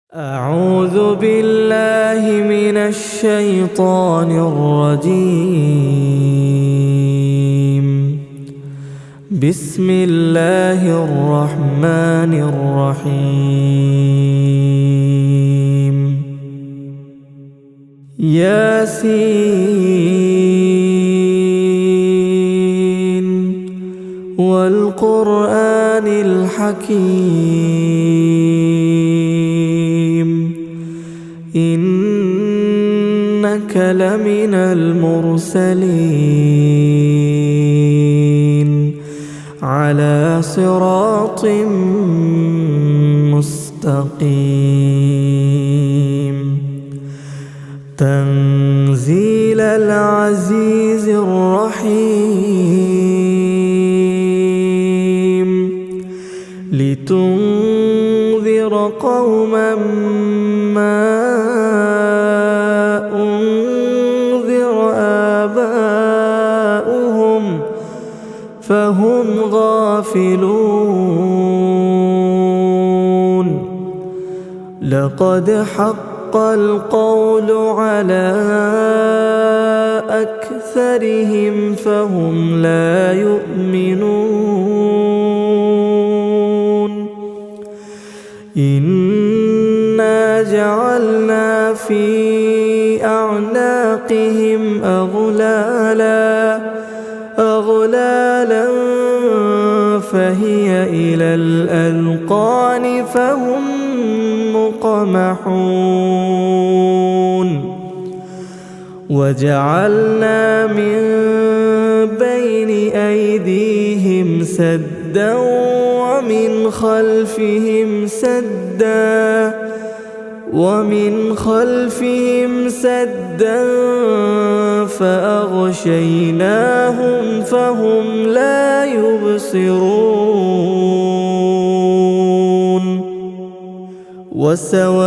أعوذ بالله من الشيطان الرجيم. بسم الله الرحمن الرحيم. ياسين والقرآن الحكيم إنك لمن المرسلين على صراط مستقيم تنزيل العزيز الرحيم لتنذر قوما ما أنذر آباؤهم فهم غافلون. لقد حق القول على أكثرهم فهم لا يؤمنون. إنا جعلنا في أعناقهم أغلالا فهي إلى الأذقان فهم مقمحون. وجعلنا من بين أيديهم سدا ومن خلفهم سدا فأغشيناهم فهم لا يبصرون. وسواء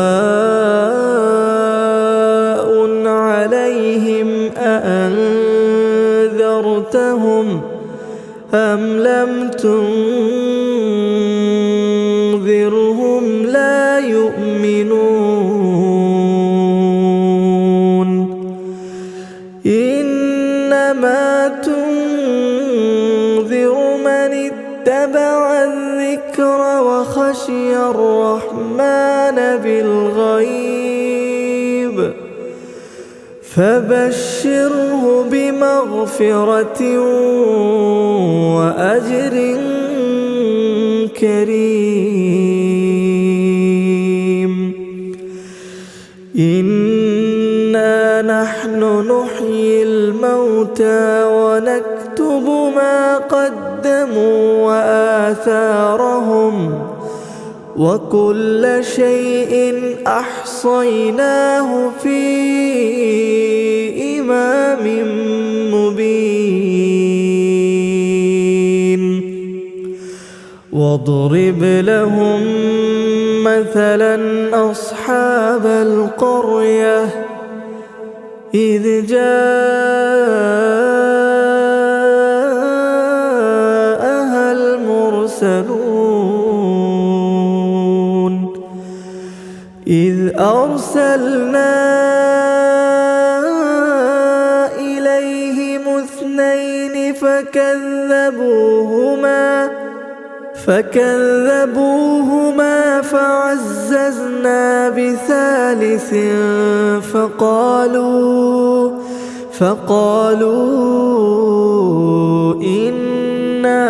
عليهم أأنذرتهم أم لم تنذرهم لا يؤمنون. إنما تنذر من اتبع الذكر وخشي الرحمن بالغيب فبشره بمغفرة وأجر كريم. إنا نحن نحيي الموتى ونكتب ما قدموا وآثارهم وكل شيء أحصيناه في إمام مبين. واضرب لهم مثلا أصحاب القرية إذ جاءها المرسلون إذ أرسلنا إليهم اثنين فكذبوهما فعززنا بثالث فقالوا إنا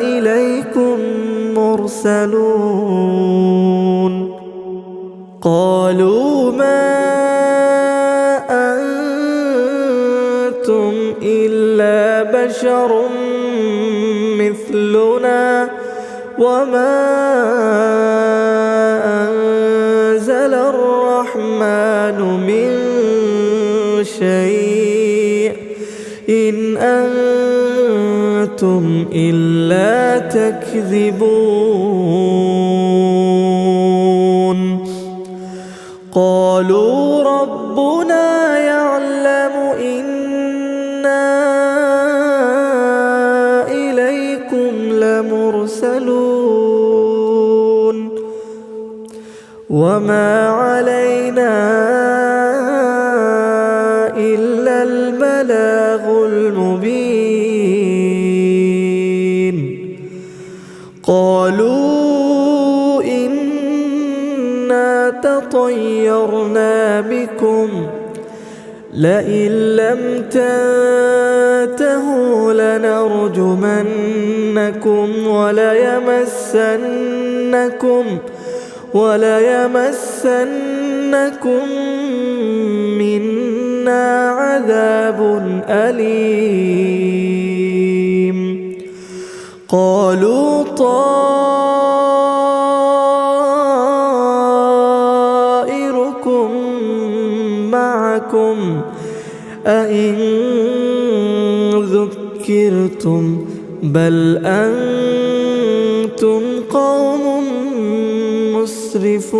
إليكم مرسلون. قالوا ما أنتم إلا بشر مثلنا وما أنزل الرحمن من شيء إن أنتم إلا تكذبون. قالوا ربنا يعلم إنا إليكم لمرسلون وما علينا إلا البلاغ المبين. قالوا إنا تطيرنا بكم لئن لم تنتهوا لنرجمنكم وليمسنكم منا عذاب أليم. قالوا طائركم معكم أئن ذكرتم بل أنتم قوم مسرفون.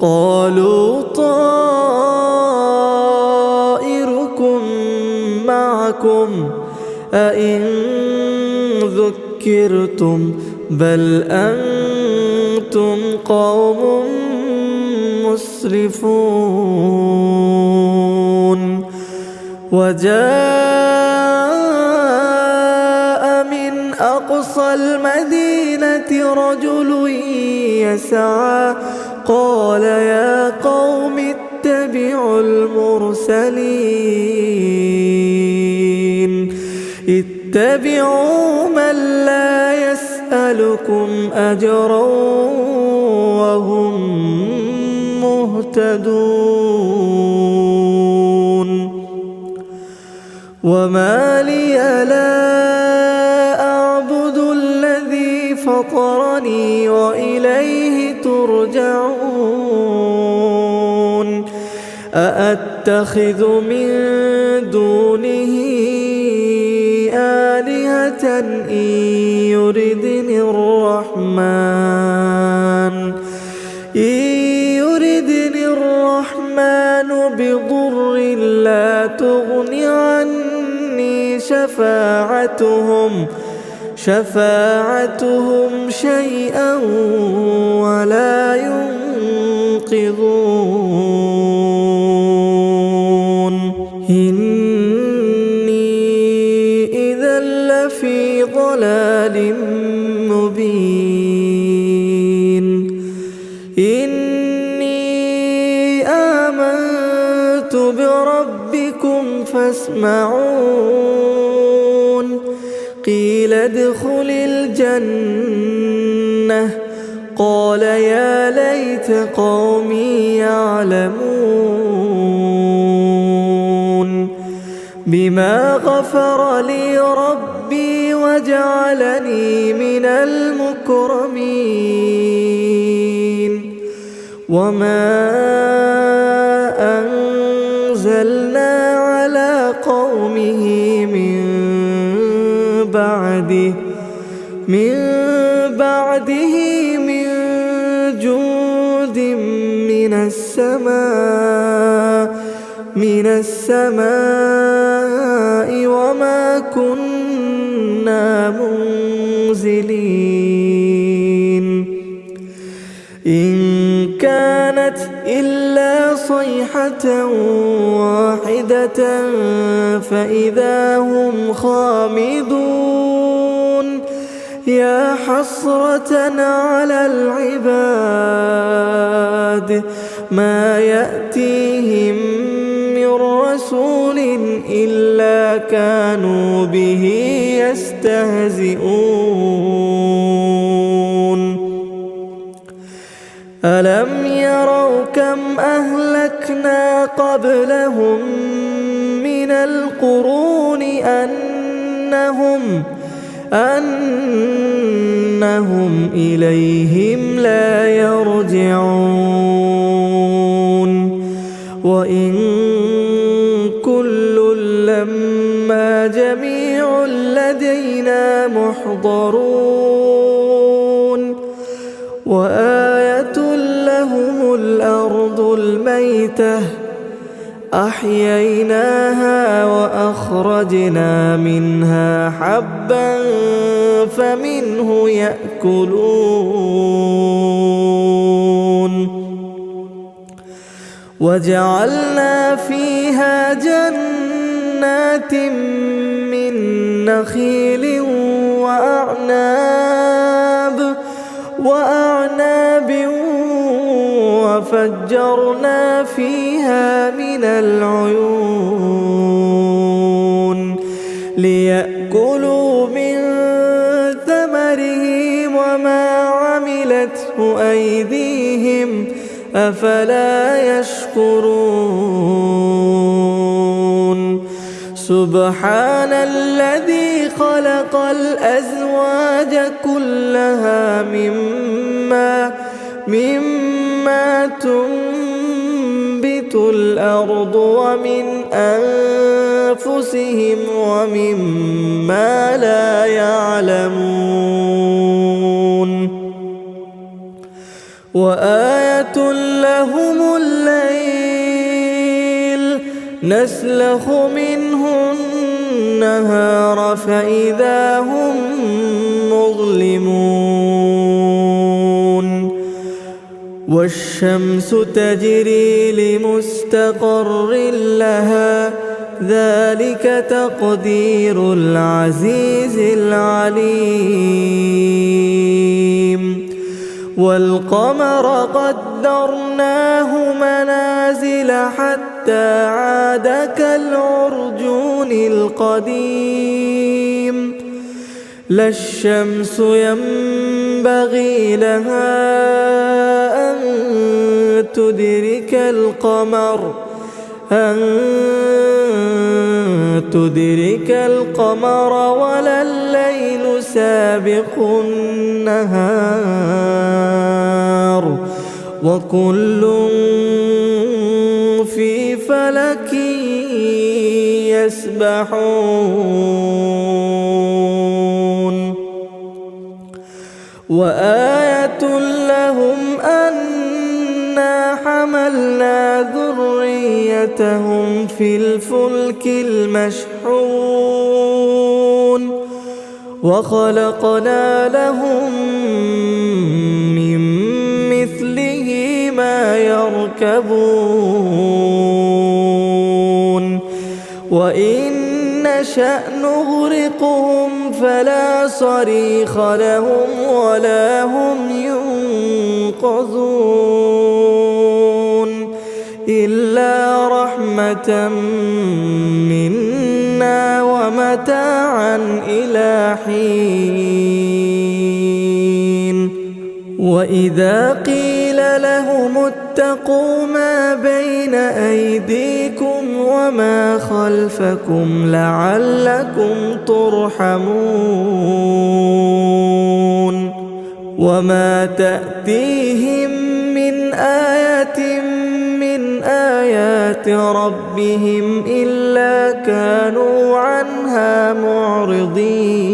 قالوا طائركم معكم أئن ذكرتم بل أنتم قوم مسرفون. وجاء من أقصى المدينة رجل يسعى قال يا قوم اتبعوا المرسلين اتبعوا من لا يسألكم أجرا وهم مهتدون. وما لي لا أعبد الذي فطرني وإليه ترجعون. أأتخذ من دونه آلهة إن يردني الرحمن بضر لا تغن عني شفاعتهم شيئا ولا ينقذون. إني إذا لفي ضلال مبين. إني آمنت بربكم فاسمعون. قيل ادخل الجنة قال يا ليت قومي يعلمون بما غفر لي ربي وجعلني من المكرمين. وما أنزلنا على قومه من بعده من جود من السماء وما كنا منزلين. إن كانت إلا صيحة واحدة فإذا هم خامدون. يا حسرة على العباد ما يأتيهم من رسول إلا كانوا به يستهزئون. ألم يروا كم أهلكنا قبلهم من القرون أنهم إليهم لا يرجعون. وإن كل لما جميع لدينا محضرون. وآية لهم الأرض الميتة أحييناها وأخرجنا منها حبا فمنه يأكلون وجعلنا فيها جنات من نخيل وأعناب وفجرنا فيها من العيون ليأكلوا من ثمره وما عملته أيديهم أفلا يشكرون سبحان الذي خلق الأزواج كلها مما تنبت الأرض ومن أنفسهم ومما لا يعلمون وآية لهم الليل نسلخ منه النهار فإذا هم مظلمون والشمس تجري لمستقر لها ذلك تقدير العزيز العليم والقمر قدرناه منازل حتى عاد كالعرجون القديم لا الشمس ينبغي لها أن تدرك القمر ولا الليل سابق النهار وكل في فلك يسبحون وآية لهم أنا حملنا ذريتهم في الفلك المشحون وخلقنا لهم من مثله ما يركبون وإن نشأ نغرقهم فلا صريخ لهم ولا هم ينقذون إلا رحمة منا ومتاعا إلى حين وإذا قيل لهم اتقوا ما بين أيديكم وما خلفكم لعلكم ترحمون وما تأتيهم من آية من آيات ربهم إلا كانوا عنها معرضين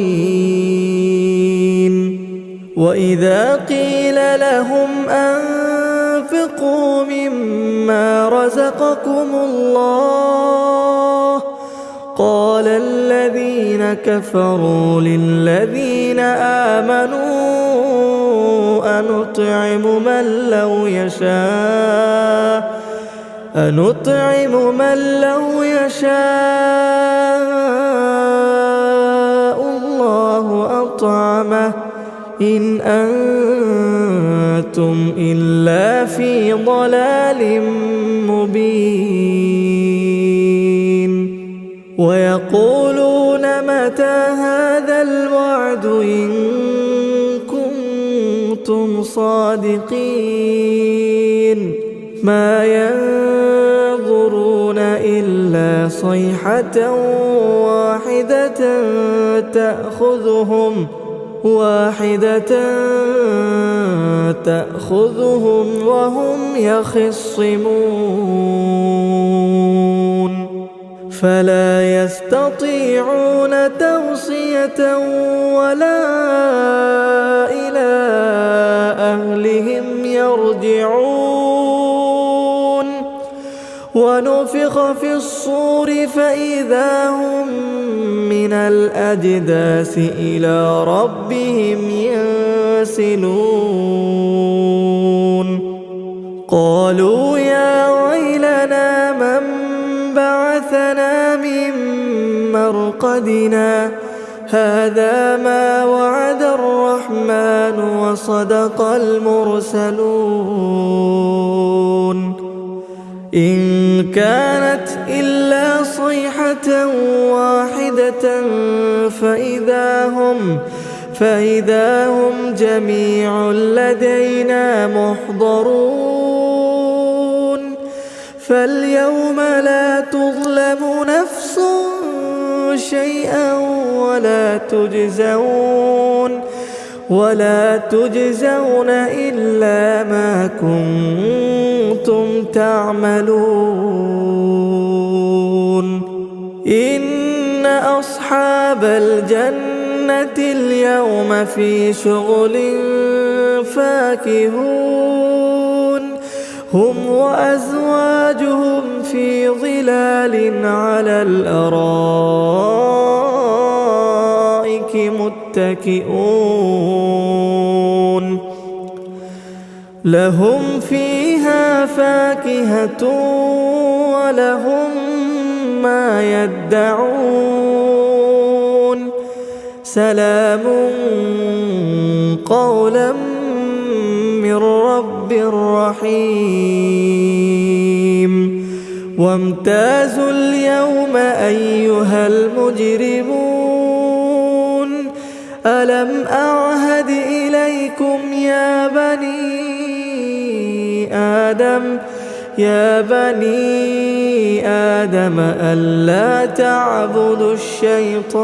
وإذا قيل لهم أنفقوا مما رزقكم الله قال الذين كفروا للذين آمنوا أنطعم من لو يشاء الله أطعمه إن أنتم إلا في ضلال مبين ويقولون متى هذا الوعد إن كنتم صادقين ما ينظرون إلا صيحة واحدة تأخذهم وهم يخصمون فلا يستطيعون توصية ولا إلى أهلهم يرجعون ونفخ في الصور فإذا هم من الأجداث إلى ربهم ينسلون قالوا يا ويلنا من بعثنا من مرقدنا هذا ما وعد الرحمن وصدق المرسلون إن كانت إلا صيحة واحدة فإذا هم جميع لدينا محضرون فاليوم لا تظلم نفس شيئا ولا تجزون إلا ما كنتم تعملون إن أصحاب الجنة اليوم في شغل فاكهون هم وأزواجهم في ظلال على الأرائك متكئون لهم فيها فاكهة ولهم ما يدعون سلام قولا من رب رحيم وامتازوا اليوم أيها المجرمون ألم أعهد إليكم يا بني آدم ألا تعبدوا الشيطان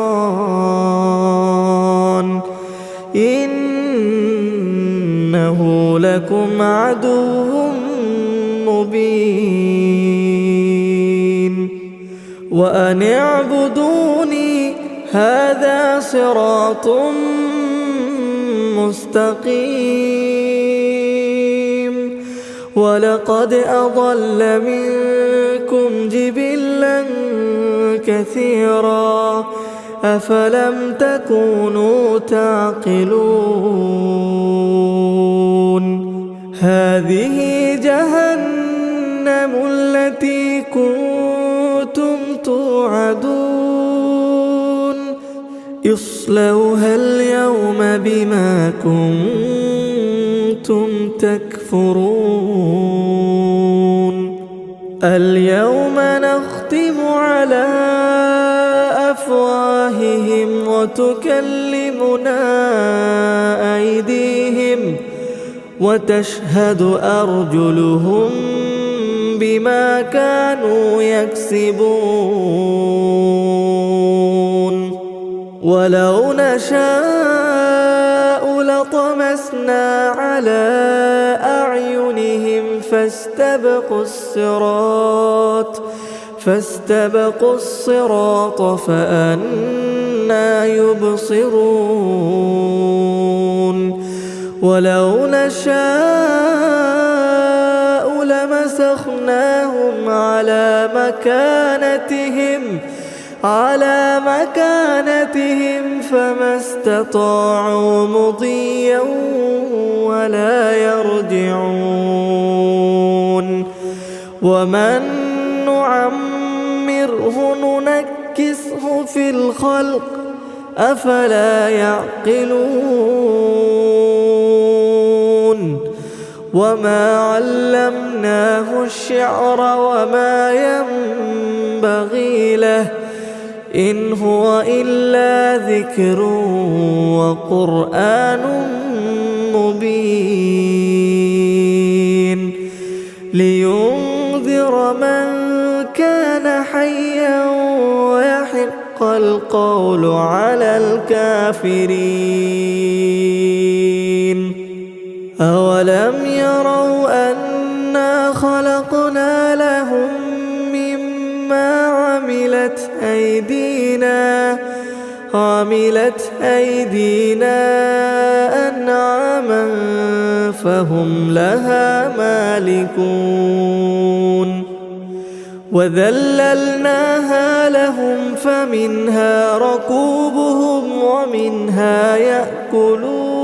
إنه لكم عدو مبين وأن اعبدوني هذا صراط مستقيم ولقد أضل منكم جبلا كثيرا أفلم تكونوا تعقلون هذه جهنم التي كنتم توعدون اصلوها اليوم بما كنتم تكفرون اليوم نختم على أفواههم وتكلمنا أيديهم وتشهد أرجلهم بما كانوا يكسبون ولو نشاء لطمسنا على أعينهم فاستبقوا الصراط فأنى يبصرون ولو نشاء لمسخناهم على مكانتهم فما استطاعوا مضيا ولا يرجعون ومن نعمره ننكسه في الخلق أفلا يعقلون وما علمناه الشعر وما ينبغي له إن هو إلا ذكر وقرآن مبين لينذر من كان حيا ويحق القول على الكافرين أولم يروا أنا خلقنا لهم مما عملت أيدينا أنعاما فهم لها مالكون وذللناها لهم فمنها ركوبهم ومنها يأكلون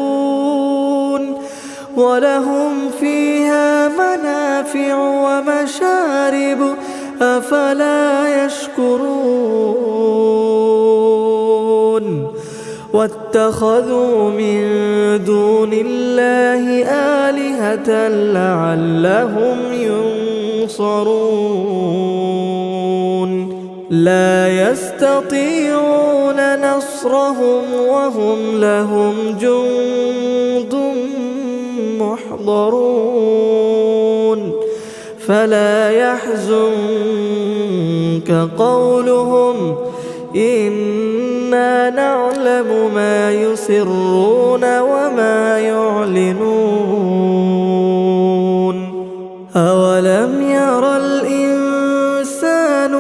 ولهم فيها منافع ومشارب أفلا يشكرون واتخذوا من دون الله آلهة لعلهم ينصرون لا يستطيعون نصرهم وهم لهم جند محضرون فلا يحزنك قولهم إنا نعلم ما يسرون وما يعلنون أولم ير الإنسان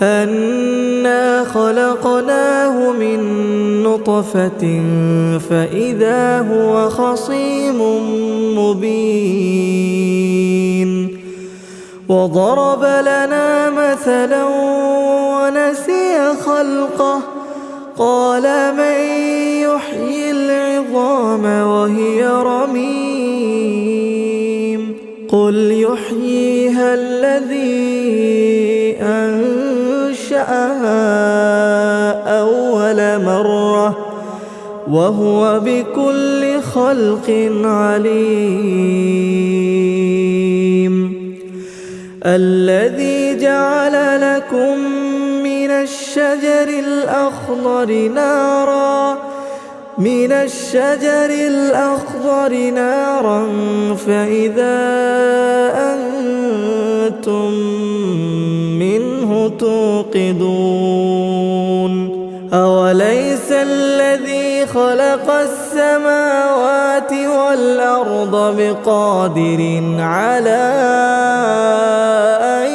أنا خلقناه من نطفة فإذا هو خصيم مبين وضرب لنا مثلا ونسي خلقه قال من يحيي العظام وهي رميم قل يحييها الذي أنشأها أول مرة وهو بكل خلق عليم الذي جعل لكم من الشجر الأخضر نارا فإذا أنتم منه توقدون أوليس الذي خلق السماوات والأرض بقادر على أن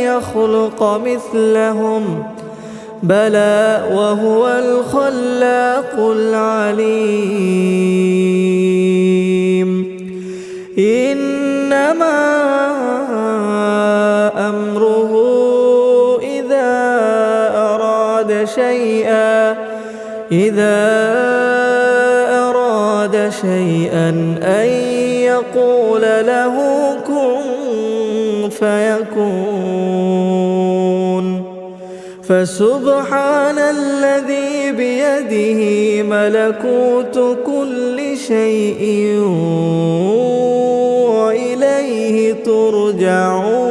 يخلق مثلهم بلى وهو الخلاق العليم إنما أمره إذا أراد شيئا أن يقول له كن فيكون فسبحان الذي بيده ملكوت كل شيء وإليه ترجعون